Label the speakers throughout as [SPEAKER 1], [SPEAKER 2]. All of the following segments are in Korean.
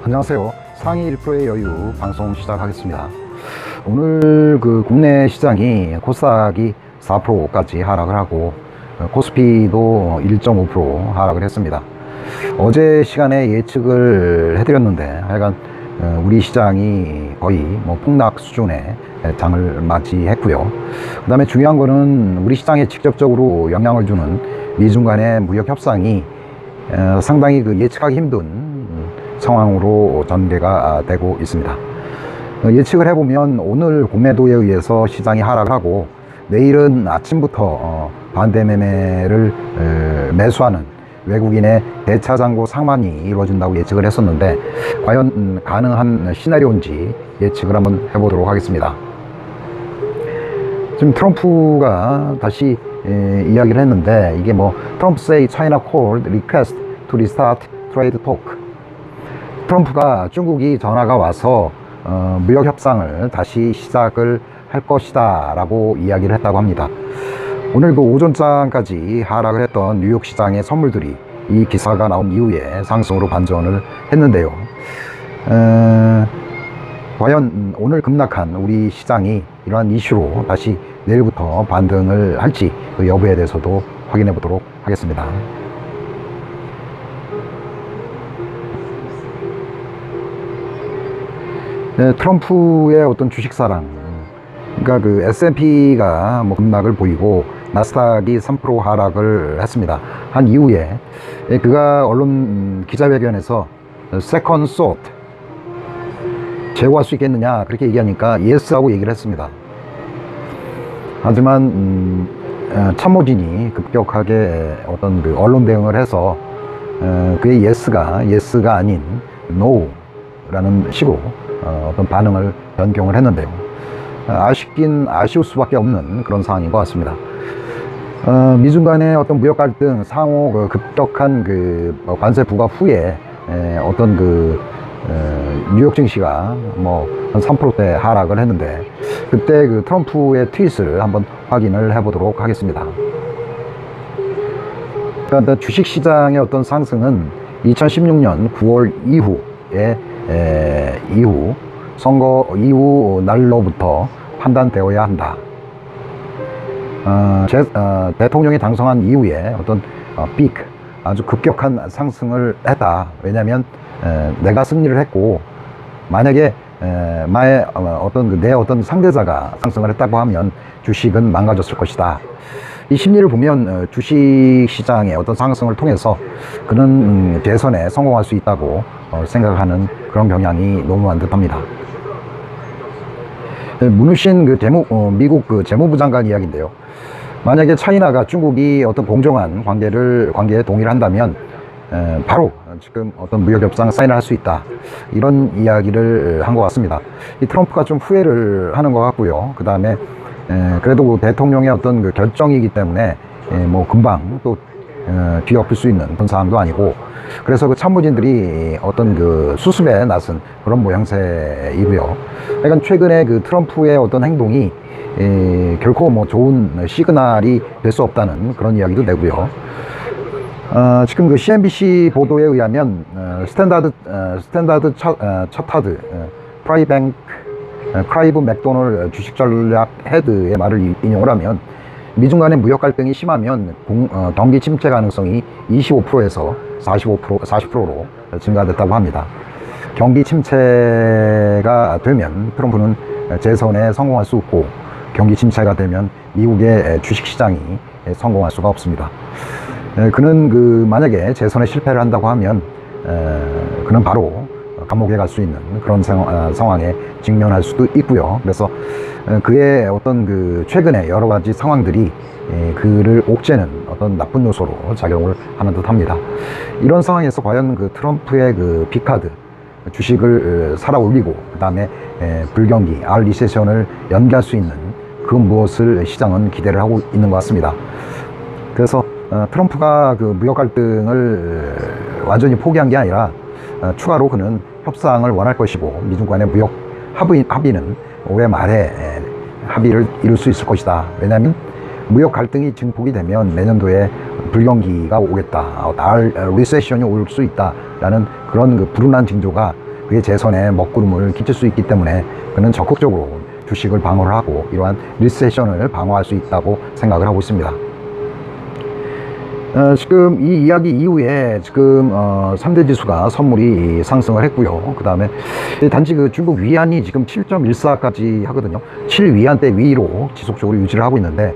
[SPEAKER 1] 안녕하세요. 상위 1%의 여유 방송 시작하겠습니다. 오늘 그 국내 시장이 코스닥이 4%까지 하락을 하고 코스피도 1.5% 하락을 했습니다. 어제 시간에 예측을 해드렸는데 하여간 우리 시장이 거의 폭락 수준의 장을 맞이했고요. 그 다음에 중요한 거는 우리 시장에 직접적으로 영향을 주는 미중 간의 무역 협상이 상당히 예측하기 힘든 상황으로 전개가 되고 있습니다. 예측을 해보면 오늘 공매도에 의해서 시장이 하락을 하고 내일은 아침부터 반대 매매를 매수하는 외국인의 대차장고 상만이 이루어진다고 예측을 했었는데 과연 가능한 시나리오인지 예측을 한번 해보도록 하겠습니다. 지금 트럼프가 다시 이야기를 했는데 이게 트럼프 say China called request to restart trade talk. 트럼프가 중국이 전화가 와서 무역 협상을 다시 시작을 할 것이다 라고 이야기를 했다고 합니다. 오늘 오전장까지 하락을 했던 뉴욕 시장의 선물들이 이 기사가 나온 이후에 상승으로 반전을 했는데요. 과연 오늘 급락한 우리 시장이 이러한 이슈로 다시 내일부터 반등을 할지 그 여부에 대해서도 확인해 보도록 하겠습니다. 네, 트럼프의 어떤 주식사랑, 그러니까 S&P가 급락을 보이고 나스닥이 3% 하락을 했습니다. 한 이후에 그가 언론 기자회견에서 second thought 제고할 수 있겠느냐 그렇게 얘기하니까 yes라고 얘기를 했습니다. 하지만 참모진이 급격하게 어떤 언론 대응을 해서 그의 yes가 아닌 no라는 식으로 어떤 반응을 변경을 했는데요. 아쉬울 수밖에 없는 그런 상황인 것 같습니다. 미중 간의 어떤 무역 갈등, 상호 급격한 관세 부과 후에 어떤 뉴욕 증시가 한 3%대 하락을 했는데 그때 트럼프의 트윗을 한번 확인을 해보도록 하겠습니다. 그러니까 주식 시장의 어떤 상승은 2016년 9월 이후 선거 이후 날로부터 판단되어야 한다. 대통령이 당선한 이후에 어떤 아주 급격한 상승을 했다. 왜냐하면 내가 승리를 했고 만약에 내 어떤 상대자가 상승을 했다고 하면 주식은 망가졌을 것이다. 이 심리를 보면 주식 시장의 어떤 상승을 통해서 그는 대선에 성공할 수 있다고 생각하는 그런 경향이 너무한 듯합니다. 문우신 미국 재무부 장관 이야기인데요. 만약에 차이나가 중국이 어떤 공정한 관계에 동의를 한다면 바로 지금 어떤 무역 협상 사인을 할 수 있다. 이런 이야기를 한 것 같습니다. 이 트럼프가 좀 후회를 하는 것 같고요. 그 다음에 그래도 대통령의 어떤 결정이기 때문에 금방 또 뒤엎을 수 있는 그런 사항도 아니고 그래서 참모진들이 어떤 수습에 나선 그런 모양새이고요. 그러니까 최근에 트럼프의 어떤 행동이 결코 좋은 시그널이 될 수 없다는 그런 이야기도 되고요. 지금 CNBC 보도에 의하면 스탠다드 차타드 크라이브 맥도널드 주식 전략 헤드의 말을 인용을 하면 미중 간의 무역 갈등이 심하면 경기 침체 가능성이 25%에서 40%로 증가됐다고 합니다. 경기 침체가 되면 트럼프는 재선에 성공할 수 없고 경기 침체가 되면 미국의 주식시장이 성공할 수가 없습니다. 그는 만약에 재선에 실패를 한다고 하면 그는 바로 감옥에 갈 수 있는 그런 상황에 직면할 수도 있고요. 그래서 그의 어떤 최근의 여러 가지 상황들이 그를 옥죄는 어떤 나쁜 요소로 작용을 하는 듯 합니다. 이런 상황에서 과연 트럼프의 빅카드 주식을 살아 올리고 그 다음에 불경기, 리세션을 연기할 수 있는 무엇을 시장은 기대를 하고 있는 것 같습니다. 그래서 트럼프가 무역 갈등을 완전히 포기한 게 아니라 추가로 그는 협상을 원할 것이고 미중 간의 무역 합의는 올해 말에 합의를 이룰 수 있을 것이다. 왜냐하면 무역 갈등이 증폭이 되면 내년도에 불경기가 오겠다, 리세션이 올 수 있다라는 그런 불운한 징조가 그게 제 손에 먹구름을 끼칠 수 있기 때문에 그는 적극적으로 주식을 방어를 하고 이러한 리세션을 방어할 수 있다고 생각을 하고 있습니다. 지금 이 이야기 이후에 지금 3대 지수가 선물이 상승을 했고요. 그 다음에 단지 그 중국 위안이 지금 7.14까지 하거든요. 7위안대 위로 지속적으로 유지를 하고 있는데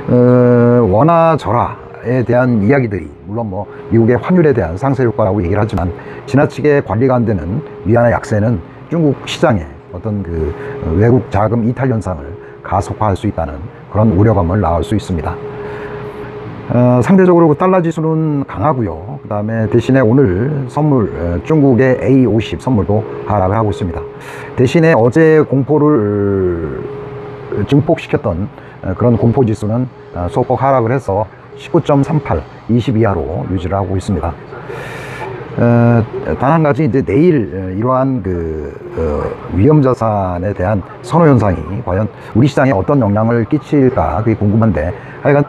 [SPEAKER 1] 원화 절하에 대한 이야기들이 물론 뭐 미국의 환율에 대한 상쇄 효과라고 얘기를 하지만 지나치게 관리가 안 되는 위안의 약세는 중국 시장에 어떤 그 외국 자금 이탈 현상을 가속화할 수 있다는 그런 우려감을 낳을 수 있습니다. 상대적으로 그 달러 지수는 강하고요. 그 다음에 대신에 오늘 선물 중국의 A50 선물도 하락을 하고 있습니다. 대신에 어제 공포를 증폭시켰던 그런 공포 지수는 소폭 하락을 해서 19.38, 20 이하로 유지를 하고 있습니다. 단 한 가지 이제 내일 이러한 그 위험 자산에 대한 선호 현상이 과연 우리 시장에 어떤 영향을 끼칠까 그게 궁금한데 하여간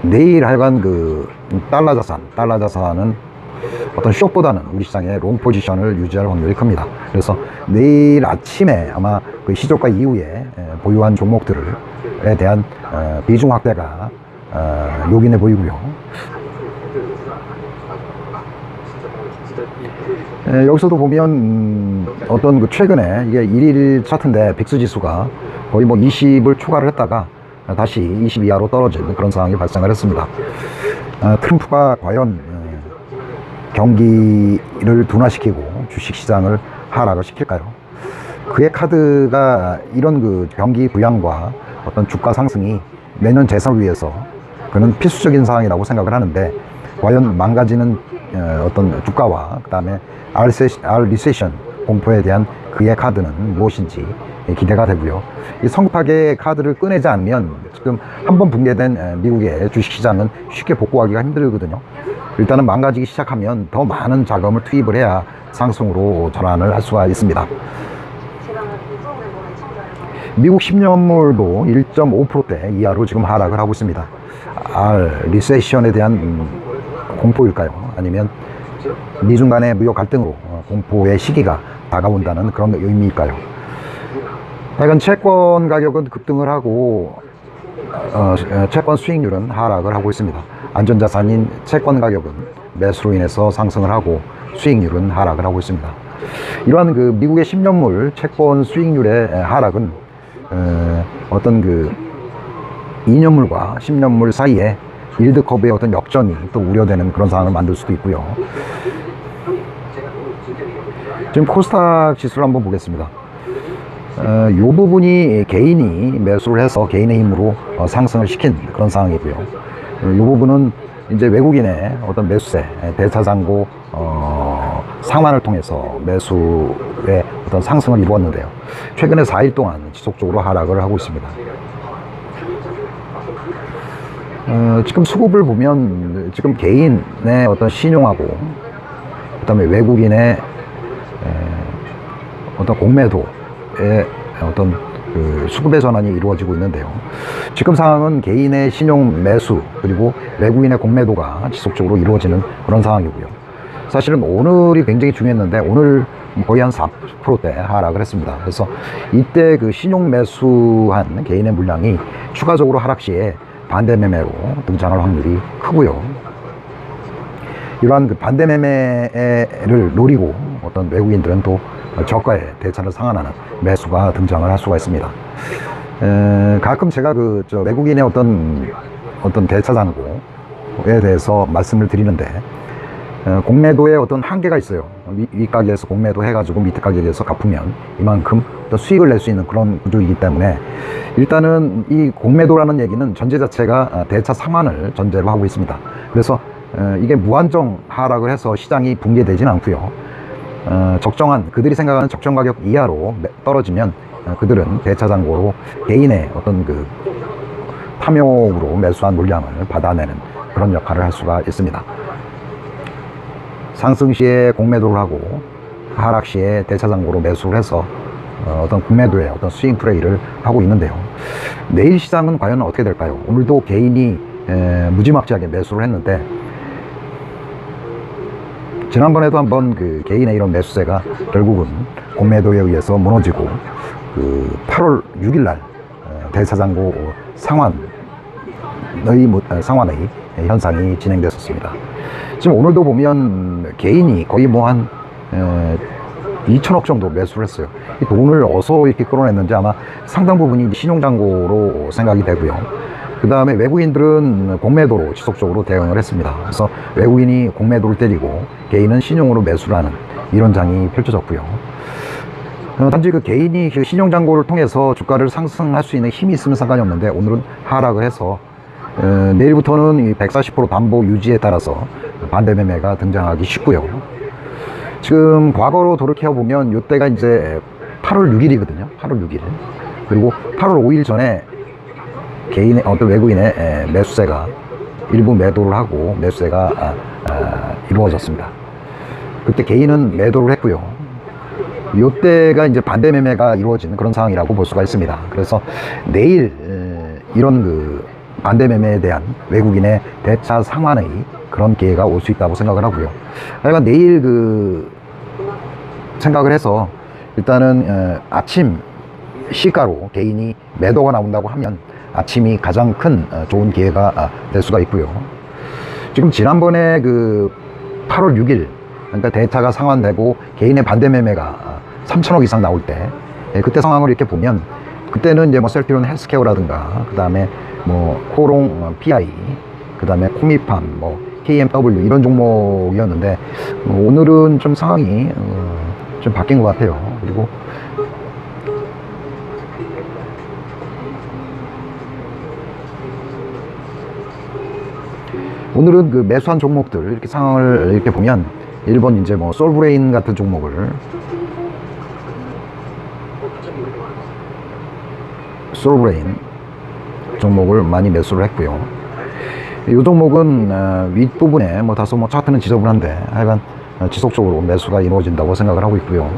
[SPEAKER 1] 내일 하여간 그 달러 자산은 어떤 쇼크보다는 우리 시장의 롱 포지션을 유지할 확률이 큽니다. 그래서 내일 아침에 아마 그 시초가 이후에 보유한 종목들에 대한 비중 확대가 요긴해 보이고요. 여기서도 보면 어떤 그 최근에 이게 1일 차트인데 빅스 지수가 거의 뭐 20을 초과를 했다가 다시 20 이하로 떨어지는 그런 상황이 발생을 했습니다. 트럼프가 과연 경기를 둔화시키고 주식시장을 하락을 시킬까요? 그의 카드가 이런 그 경기 부양과 어떤 주가 상승이 내년 재선을 위해서 그는 필수적인 사항이라고 생각을 하는데 과연 망가지는 어떤 주가와 그 다음에 리세션 공포에 대한 그의 카드는 무엇인지 기대가 되고요. 이 성급하게 카드를 꺼내지 않으면 지금 한번 붕괴된 미국의 주식시장은 쉽게 복구하기가 힘들거든요. 일단은 망가지기 시작하면 더 많은 자금을 투입을 해야 상승으로 전환을 할 수가 있습니다. 미국 10년물도 1.5%대 이하로 지금 하락을 하고 있습니다. 리세션에 대한 공포일까요? 아니면 미중 간의 무역 갈등으로 공포의 시기가 다가온다는 그런 의미일까요? 하여간 채권 가격은 급등을 하고 채권 수익률은 하락을 하고 있습니다. 안전자산인 채권 가격은 매수로 인해서 상승을 하고 수익률은 하락을 하고 있습니다. 이러한 그 미국의 10년물 채권 수익률의 하락은 어떤 그 2년물과 10년물 사이에 일드 커브의 어떤 역전이 또 우려되는 그런 상황을 만들 수도 있고요. 지금 코스닥 지수를 한번 보겠습니다. 이 부분이 개인이 매수를 해서 개인의 힘으로 상승을 시킨 그런 상황이고요. 이 부분은 이제 외국인의 어떤 매수세, 대차장고 상환을 통해서 매수의 어떤 상승을 이루었는데요. 최근에 4일 동안 지속적으로 하락을 하고 있습니다. 지금 수급을 보면 지금 개인의 어떤 신용하고 그 다음에 외국인의 어떤 공매도의 어떤 그 수급의 전환이 이루어지고 있는데요. 지금 상황은 개인의 신용 매수 그리고 외국인의 공매도가 지속적으로 이루어지는 그런 상황이고요. 사실은 오늘이 굉장히 중요했는데 오늘 거의 한 4%대 하락을 했습니다. 그래서 이때 그 신용 매수한 개인의 물량이 추가적으로 하락 시에 반대 매매로 등장할 확률이 크고요. 이러한 그 반대 매매를 노리고 어떤 외국인들은 또 저가의 대차를 상환하는 매수가 등장을 할 수가 있습니다. 가끔 제가 그 외국인의 어떤 대차 잔고에 대해서 말씀을 드리는데 공매도에 어떤 한계가 있어요. 윗가격에서 공매도 해가지고 밑에 가격에서 갚으면 이만큼 또 수익을 낼 수 있는 그런 구조이기 때문에 일단은 이 공매도라는 얘기는 전제 자체가 대차 상환을 전제로 하고 있습니다. 그래서 이게 무한정 하락을 해서 시장이 붕괴되지는 않고요. 적정한 그들이 생각하는 적정 가격 이하로 떨어지면 그들은 대차 잔고로 개인의 어떤 그 탐욕으로 매수한 물량을 받아내는 그런 역할을 할 수가 있습니다. 상승 시에 공매도를 하고 하락 시에 대차 잔고로 매수를 해서 어떤 공매도의 어떤 스윙 플레이를 하고 있는데요. 내일 시장은 과연 어떻게 될까요? 오늘도 개인이 무지막지하게 매수를 했는데 지난번에도 한번 그 개인의 이런 매수세가 결국은 공매도에 의해서 무너지고 그 8월 6일 날 대차장고 상환의 현상이 진행됐었습니다. 지금 오늘도 보면 개인이 거의 뭐 한 2천억 정도 매수를 했어요. 이 돈을 어디서 이렇게 끌어냈는지 아마 상당 부분이 신용잔고로 생각이 되고요. 그 다음에 외국인들은 공매도로 지속적으로 대응을 했습니다. 그래서 외국인이 공매도를 때리고 개인은 신용으로 매수를 하는 이런 장이 펼쳐졌고요. 단지 그 개인이 그 신용잔고를 통해서 주가를 상승할 수 있는 힘이 있으면 상관이 없는데 오늘은 하락을 해서 내일부터는 140% 담보 유지에 따라서 반대 매매가 등장하기 쉽고요. 지금 과거로 돌이켜보면 이때가 이제 8월 6일이거든요. 8월 6일. 그리고 8월 5일 전에 개인의 어떤 외국인의 매수세가 일부 매도를 하고 매수세가 이루어졌습니다. 그때 개인은 매도를 했고요. 이때가 이제 반대 매매가 이루어지는 그런 상황이라고 볼 수가 있습니다. 그래서 내일 이런 그 반대 매매에 대한 외국인의 대차 상환의 그런 기회가 올 수 있다고 생각을 하고요. 하여간 내일 그 생각을 해서 일단은 아침 시가로 개인이 매도가 나온다고 하면 아침이 가장 큰 좋은 기회가 될 수가 있고요. 지금 지난번에 그 8월 6일 그러니까 대차가 상환되고 개인의 반대 매매가 3천억 이상 나올 때 그때 상황을 이렇게 보면 그때는 이제 뭐 셀트리온 헬스케어라든가 그 다음에 뭐 코롱 PI 그 다음에 코미팜 뭐 KMW 이런 종목이었는데 오늘은 좀 상황이 좀 바뀐 것 같아요. 그리고 오늘은 그 매수한 종목들 이렇게 상황을 이렇게 보면 1번 이제 뭐 솔브레인 같은 종목을 많이 매수를 했고요. 이 종목은 윗부분에 뭐 다소 뭐 차트는 지저분한데 하여간 지속적으로 매수가 이루어진다고 생각을 하고 있고요.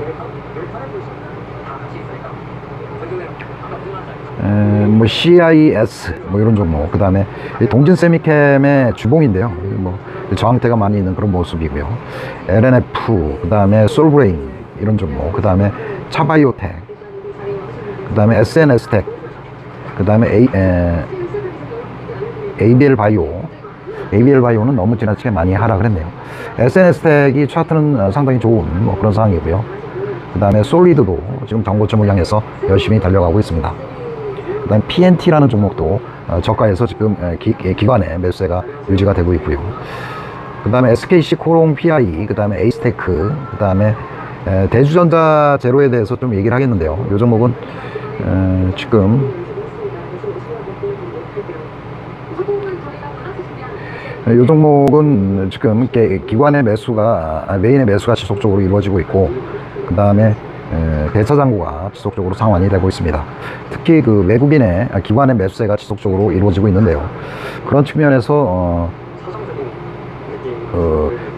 [SPEAKER 1] 뭐 CIS 뭐 이런 종목, 그 다음에 동진 세미캠의 주봉인데요. 뭐 저항대가 많이 있는 그런 모습이고요. LNF, 그 다음에 솔브레인 이런 종목, 그 다음에 차바이오텍, 그 다음에 SNS텍, 그 다음에 ABL 바이오는 너무 지나치게 많이 하락을 했네요. SNS텍이 차트는 상당히 좋은 뭐 그런 상황이고요. 그 다음에 솔리드도 지금 정고점을 향해서 열심히 달려가고 있습니다. 그 다음에 PNT라는 종목도 저가에서 지금 기관의 매수세가 유지가 되고 있고요. 그 다음에 SKC 코롱 PI, 그 다음에 에이스테크, 그 다음에 대주전자 제로에 대해서 좀 얘기를 하겠는데요. 이 종목은 지금 이 종목은 지금 기관의 매수가 메인의 매수가 지속적으로 이루어지고 있고, 그 다음에 대차장고가 지속적으로 상환이 되고 있습니다. 특히 그 외국인의 기관의 매수세가 지속적으로 이루어지고 있는데요. 그런 측면에서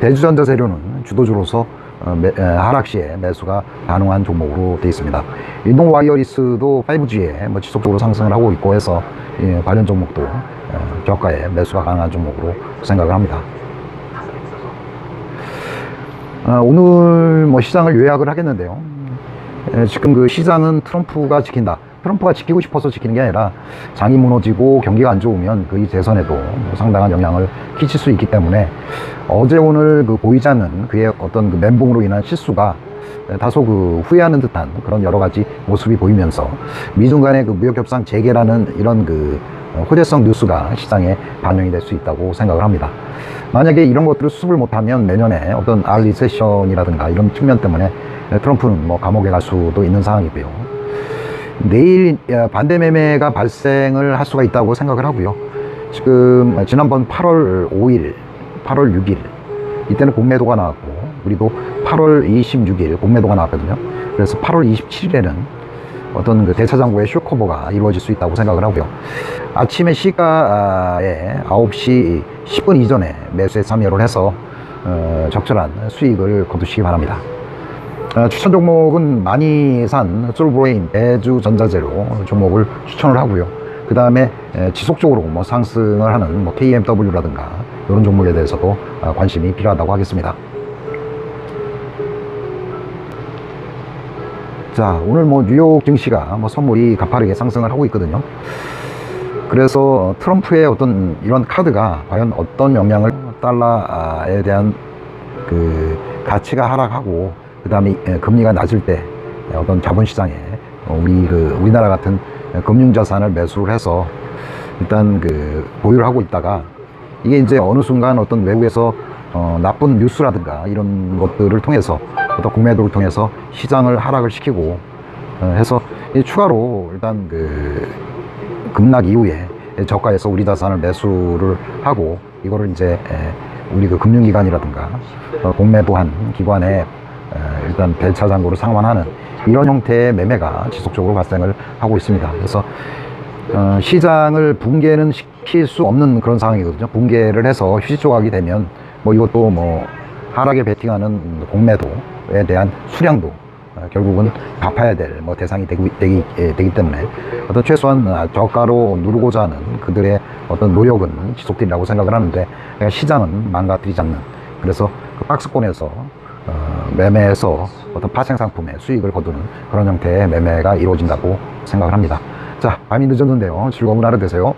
[SPEAKER 1] 대주전자 재료는 주도주로서 하락 시에 매수가 가능한 종목으로 되어 있습니다. 인동 와이어리스도 5G에 뭐 지속적으로 상승을 하고 있고 해서 관련 종목도 저가에 매수가 가능한 종목으로 생각을 합니다. 오늘 뭐 시장을 요약을 하겠는데요. 지금 그 시장은 트럼프가 지킨다. 트럼프가 지키고 싶어서 지키는 게 아니라 장이 무너지고 경기가 안 좋으면 그 재선에도 상당한 영향을 끼칠 수 있기 때문에 어제 오늘 그 보이지 않는 그의 어떤 그 멘붕으로 인한 실수가 다소 그 후회하는 듯한 그런 여러 가지 모습이 보이면서 미중 간의 그 무역 협상 재개라는 이런 그 호재성 뉴스가 시장에 반영이 될 수 있다고 생각을 합니다. 만약에 이런 것들을 수습을 못하면 내년에 어떤 리세션이라든가 이런 측면 때문에 트럼프는 뭐 감옥에 갈 수도 있는 상황이고요. 내일 반대 매매가 발생을 할 수가 있다고 생각을 하고요. 지금 지난번 8월 5일, 8월 6일 이때는 공매도가 나왔고, 그리고 8월 26일 공매도가 나왔거든요. 그래서 8월 27일에는 어떤 그 대차장고의 쇼커버가 이루어질 수 있다고 생각을 하고요. 아침에 시가에 9시 10분 이전에 매수에 참여를 해서 적절한 수익을 거두시기 바랍니다. 추천 종목은 많이 산 솔브레인 대주전자재료 종목을 추천을 하고요. 그 다음에 지속적으로 뭐 상승을 하는 뭐 KMW라든가 이런 종목에 대해서도 관심이 필요하다고 하겠습니다. 자, 오늘 뭐 뉴욕 증시가 뭐 선물이 가파르게 상승을 하고 있거든요. 그래서 트럼프의 어떤 이런 카드가 과연 어떤 영향을 달러에 대한 그 가치가 하락하고 그 다음에 금리가 낮을 때 어떤 자본시장에 우리나라 같은 금융자산을 매수를 해서 일단 보유를 하고 있다가 이게 이제 어느 순간 어떤 외국에서 나쁜 뉴스라든가 이런 것들을 통해서 어떤 공매도를 통해서 시장을 하락을 시키고 해서 추가로 일단 급락 이후에 저가에서 우리 자산을 매수를 하고 이거를 이제 우리 금융기관이라든가 공매도한 기관에 일단 배차장고로 상환하는 이런 형태의 매매가 지속적으로 발생을 하고 있습니다. 그래서 시장을 붕괴는 시킬 수 없는 그런 상황이거든요. 붕괴를 해서 휴지 조각이 되면 뭐 이것도 뭐 하락에 베팅하는 공매도에 대한 수량도 결국은 갚아야 될 뭐 대상이 되기 때문에 어떤 최소한 저가로 누르고자 하는 그들의 어떤 노력은 지속되리라고 생각을 하는데 시장은 망가뜨리지 않는, 그래서 그 박스권에서 매매해서 어떤 파생 상품의 수익을 거두는 그런 형태의 매매가 이루어진다고 생각을 합니다. 자, 밤이 늦었는데요. 즐거운 하루 되세요.